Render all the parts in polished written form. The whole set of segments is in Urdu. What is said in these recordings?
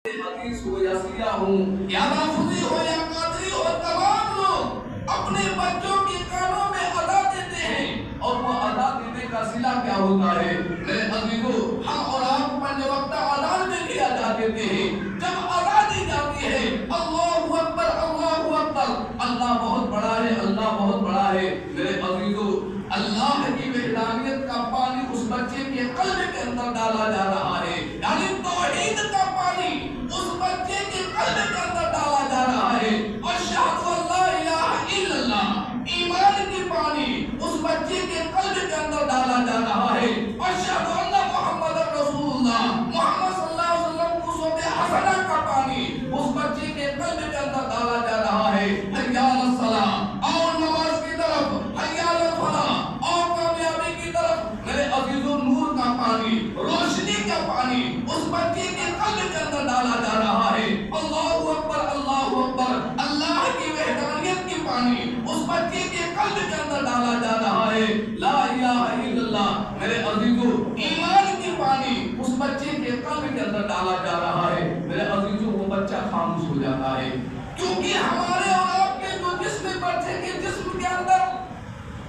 حدیث ہو یا سیاح ہوں یا رافضی ہو یا قادری ہو، تمام لوگ اپنے بچوں کے کانوں میں ادا دیتے ہیں، اور وہ ادا دینے کا صلہ کیا ہوتا ہے؟ میرے عزیزو، ہم اور آپ پنج وقتہ اذان میں بھی ادا دیتے ہیں۔ جب ادا دی جاتی ہے اللہ اکبر اللہ اکبر، اللہ بہت بڑا ہے، اللہ بہت بڑا ہے، میرے عزیزو اللہ کی وحدانیت کا پانی اس بچے کے قلب کے اندر ڈالا جا رہا ہے، یعنی توحید کا پانی اس بچے کے قلب کے اندر ڈالا جا رہا ہے، اور اشہد ان لا الہ الا اللہ، ایمان کی پانی اس بچے کے قلب کے اندر ڈالا جا رہا ہے، اور اشہد ان محمد رسول اللہ، محمد صلی اللہ علیہ وسلم کو اسوہ حسنہ کا پانی اس بچے کے قلب کے اندر ڈالا جا رہا ہے۔ حی علی الصلاۃ، اور نماز کی طرف، حی علی الفلاح، اور کامیابی کی طرف، میرے عزیزو نور کا پانی، روشنی کا پانی اس بچے کے قلب کے اندر ڈالا جا رہا ہے۔ اللہ اکبر اللہ اکبر، اللہ کی وحدانیت کی پانی اس بچے کے قلب کے اندر ڈالا جا رہا ہے۔ لا الہ الا اللہ، میرے عزیزو ایمان کی پانی اس بچے کے قلب کے اندر ڈالا جا رہا ہے، میرے عزیزو وہ بچہ خاموش ہو جاتا ہے، کیونکہ ہمارے اور آپ کے جو جسم بچے کے جسم کے اندر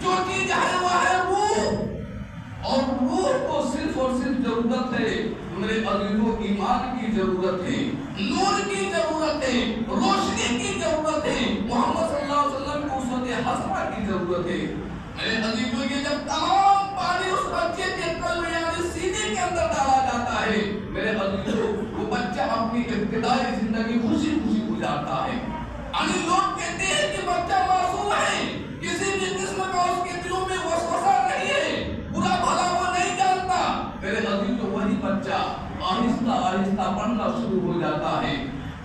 جو چیز ہے وہ ہے روح، اور روح کو صرف اور صرف ضرورت ہے میرے عزیزو ایمان کی ضرورت ہے، نور کی ضرورت ہے، روشنی کی ضرورت ہے، محمد صلی اللہ علیہ وسلم کو اسوہ حسنہ کی ضرورت ہے۔ میرے عزیزو یہ جب تمام پانی اس بچے کے قلب یعنی سینے کے اندر ڈالا جاتا ہے، میرے عزیزو وہ بچہ اپنی ابتدائی زندگی خوشی خوشی گزارتا ہے۔ یعنی لوگ کہتے ہیں کہ بچہ معصوم ہے، کسی بھی قسم کا اس کے دلوں میں وسوسہ نہیں ہے، برا بھلا وہ نہیں جانتا، میرے عزیزو وہی بچہ آہستہ آہستہ پڑھنا شروع ہو جاتا ہے،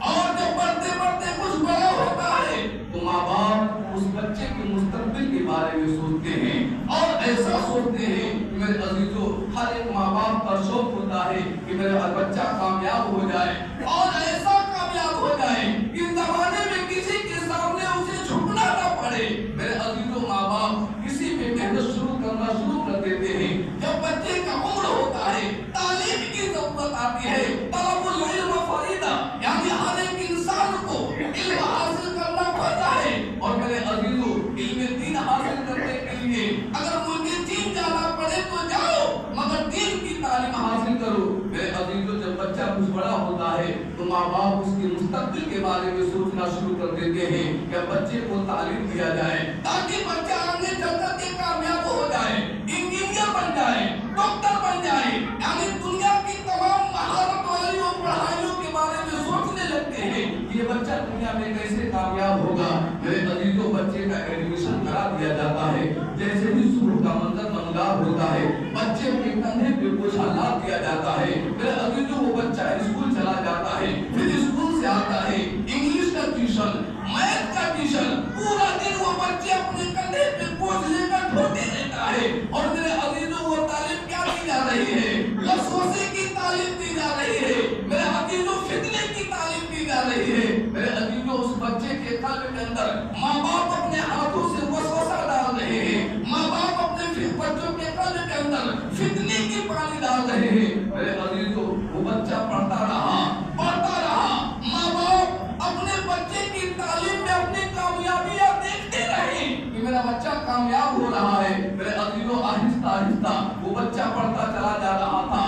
اور جب پڑھتے پڑھتے کچھ بڑا ہوتا ہے تو ماں باپ اس بچے کے مستقبل کے بارے میں سوچتے ہیں، اور ایسا سوچتے ہیں کہ میرے عزیزو ہر ایک ماں باپ کا شوق ہوتا ہے کہ میرا بچہ کامیاب ہو جائے، اور ایسا کامیاب ہو جائے کہ زمانے میں کسی کے سامنے اسے جھکنا نہ پڑے۔ میرے عزیزو ماں باپ کسی بھی محنت شروع کرنا شروع کر دیتے ہیں، جب بچے کا عمر ہوتا ہے تعلیم کی ضرورت آتی ہے، طلب العلم فریضہ، یعنی ہر ایک انسان کو علم حاصل کرنا پڑتا ہے، اور میرے عزیزو علم دین حاصل کرنے کے لیے اگر ملک چین جانا پڑے تو جاؤ، مگر دین کی تعلیم حاصل کرو۔ میرے عزیزو جب بچہ کچھ بڑا ہوتا ہے تو ماں باپ اس کے مستقبل کے بارے میں سوچنا شروع کر دیتے ہیں کہ بچے کو تعلیم دیا جائے تاکہ بچہ آگے چل کر کے کامیاب ہو جائے، انجینئر بن جائے، ڈاکٹر بن جائے، یعنی دنیا کی تمام مہارت والی پڑھائیوں کے بارے میں سوچنے لگتے ہیں کہ یہ بچہ دنیا میں کیسے کامیاب ہوگا۔ میرے عزیزو بچے کا ایڈمیشن کرا دیا جاتا ہے، جیسے ہی صبح کا منظر منگار ہوتا ہے بچے کے کندھے پہ بوجھ لاد دیا جاتا ہے، میرے عزیزو وہ بچہ اسکول چلا جاتا ہے، پھر اسکول سے آتا ہے انگلش کا ٹیوشن، میتھ کا ٹیوشن، پورا دن وہ بچے اپنے کندھے پہ بوجھ لے کر ڈھوتے رہتا ہے، اور میرے عزیزو وہ تعلیم کیا دی جا رہی ہے؟ وسوسے کی تعلیم دی جا رہی ہے، میرے عزیزو فتنے کی تعلیم دی جا رہی ہے۔ میرے عزیزو اس بچے کے قلب کے اندر ماں باپ اپنے ہاتھوں سے وسوسہ ڈال رہے ہیں، ماں باپ اپنے بچوں کے قلب کے اندر فتنے کی پانی ڈال رہے ہیں۔ میرے عزیزو وہ بچہ پڑھتا رہا، ماں باپ اپنے بچے کی تعلیم میں اپنی کامیابیاں دیکھتے رہے کہ میرا بچہ کامیاب ہو رہا ہے۔ میرے عزیزو آہستہ آہستہ وہ بچہ پڑھتا چلا جا رہا تھا،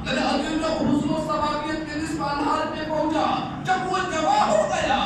میرے عزیزو حسن و صباحیت کے نصف انہار پہ پہنچا، جب وہ جوان ہو گیا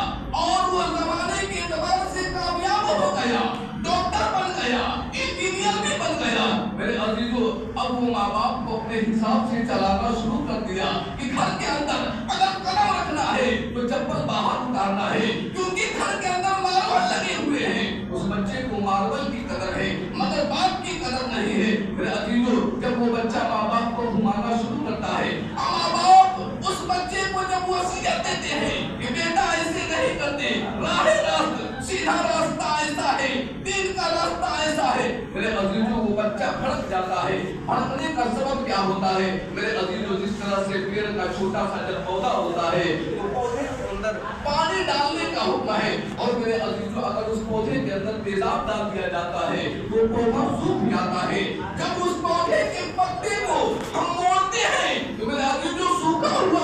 اور وہ زمانے کے اعتبار سے کامیاب ہو گیا، ڈاکٹر بن گیا، انجینئر بھی بن گیا، میرے عزیزو اب وہ ماں باپ کو اپنے حساب سے چلانا شروع کر دیا کہ گھر کے اندر اگر قلم رکھنا ہے تو چپل باہر اتارنا ہے، کیونکہ گھر کے اندر ماربل لگے ہوئے ہیں۔ اس بچے کو ماربل کی قدر ہے مگر باپ کی قدر نہیں ہے۔ میرے عزیزو جب وہ بچہ ماں باپ کو گھمانا شروع کرتا ہے، ماں باپ اس بچے کو جب وصیت دیتے ہیں کہ بیٹا ایسے نہیں کرتے، راست سیدھا راستہ ایسا ہے، دین کا راستہ ایسا ہے، میرے عزیزو وہ بچہ بھڑک جاتا ہے۔ بھڑکنے کا سبب کیا ہوتا ہے؟ میرے عزیزو جس طرح سے پیڑ کا چھوٹا سا جب پودا ہوتا ہے تو پودے کے اندر پانی ڈالنے کا حکم ہے، اور میرے عزیزو اگر اس پودے کے اندر تیزاب ڈال دیا جاتا ہے تو پودا سوکھ جاتا ہے۔ جب اس پودے کے پتے کو ہم موڑتے ہیں تو میرے عزیزو سوکھا ہوا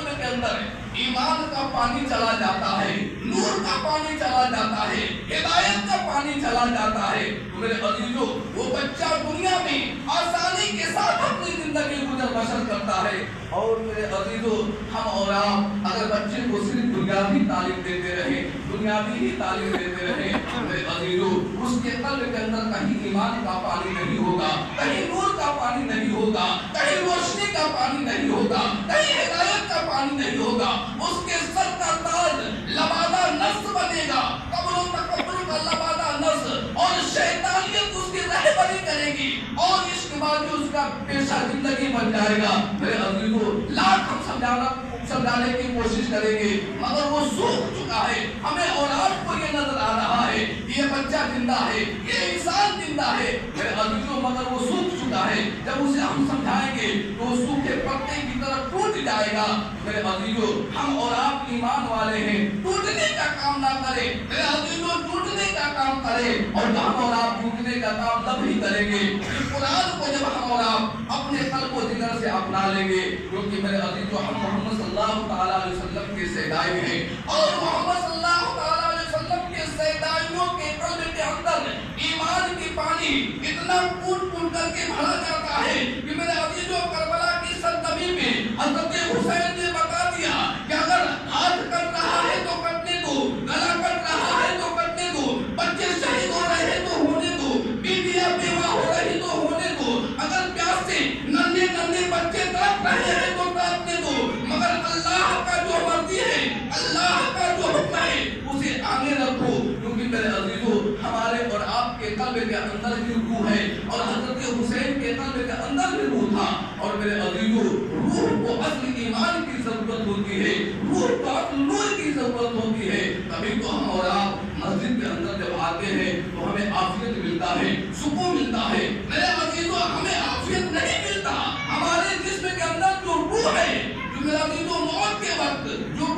قلب کے اندر ایمان کا پانی چلا جاتا ہے، نور کا پانی چلا جاتا ہے، ہدایت کا پانی چلا جاتا ہے، تو میرے عزیزو وہ بچہ دنیا میں آسانی کے ساتھ اپنی زندگی گزر بسر کرتا ہے۔ اور میرے عزیزو ہم اور آپ اگر بچے کو صرف دنیاوی تعلیم دیتے رہے، دنیاوی ہی تعلیم دیتے رہے، میرے عزیزو اس کے قلب کے اندر کہیں ایمان کا پانی نہیں ہوگا، کہیں نور کا پانی نہیں ہوگا، کہیں روشنی کا پانی نہیں ہوگا، کہیں ہدایت کا پانی نہیں ہوگا، اس کے سر کا تاج لبادہ نفس بنے گا، قبر و تکبر کا لبادہ نفس، اور شیطانیت اس کی رہبری کرے گی، اور اس کے بعد اس کا پیشہ زندگی بن جائے گا۔ میرے عزیزو لاکھ ہم سمجھانے کی کوشش کریں گے مگر وہ سوکھ چکا ہے، ہمیں اور آپ کو یہ نظر آ رہا ہے یہ بچہ زندہ ہے، یہ انسان زندہ ہے، میرے عزیزو مگر وہ سوکھ چکا ہے۔ جب اسے ہم سمجھائیں گے تو وہ سوکھے پتے کی طرح ٹوٹ جائے گا۔ میرے عزیزو ہم اور آپ ایمان والے ہیں، ٹوٹنے کا کام نہ کریں، میرے عزیزو ٹوٹنے کا کام کریں، اور ہم اور آپ ٹوٹنے کا کام تب ہی کریں گے قرآن کو جب ہم اور آپ اپنے قلب و جگر سے اپنا لیں گے، کیونکہ میرے عزیزو ہم محمد صلی اللہ تعالیٰ علیہ وسلم کے سیدائی ہیں، اور محمد صلی اللہ تعالیٰ علیہ وسلم کے سیدائیوں کے قلب کے اندر ایمان کی پانی اتنا پھوٹ پھوٹ کر کے بھرا جاتا ہے کہ میرے عزیزو کربلا کی سرزمین میں حضرت حسین نے بتا دیا کہ اگر ہاتھ کٹ رہا ہے تو کٹنے دو، گلا کٹ رہا ہے تو کٹنے دو، بچے شہید ہو رہے ہیں تو ہونے دو، بیویاں بیوہ ہو رہی تو ہونے دو، اگر پیاس سے ننھے ننھے بچے تڑپ رہے ہیں تو تڑپنے دو، مگر اللہ کا جو مرضی ہے، اللہ کا جو حکم ہے اسے آگے رکھو، کیونکہ میرے عزیزو ہمارے اور آپ کے قلب کے اندر بھی روح ہے، اور حضرت حسین کے قلب کے اندر بھی روح تھا، اور میرے عزیزو روح کو اصل ایمان کی ضرورت ہوتی ہے، روح کو اصل نور کی ضرورت ہوتی ہے، تبھی تو ہم اور آپ مسجد کے اندر جب آتے ہیں تو ہمیں عافیت ملتا ہے، سکون ملتا ہے۔ میرے عزیزو ہمیں عافیت نہیں ملتا، ہمارے جسم کے اندر جو روح ہے، جو میرے عزیزو موت کے وقت جو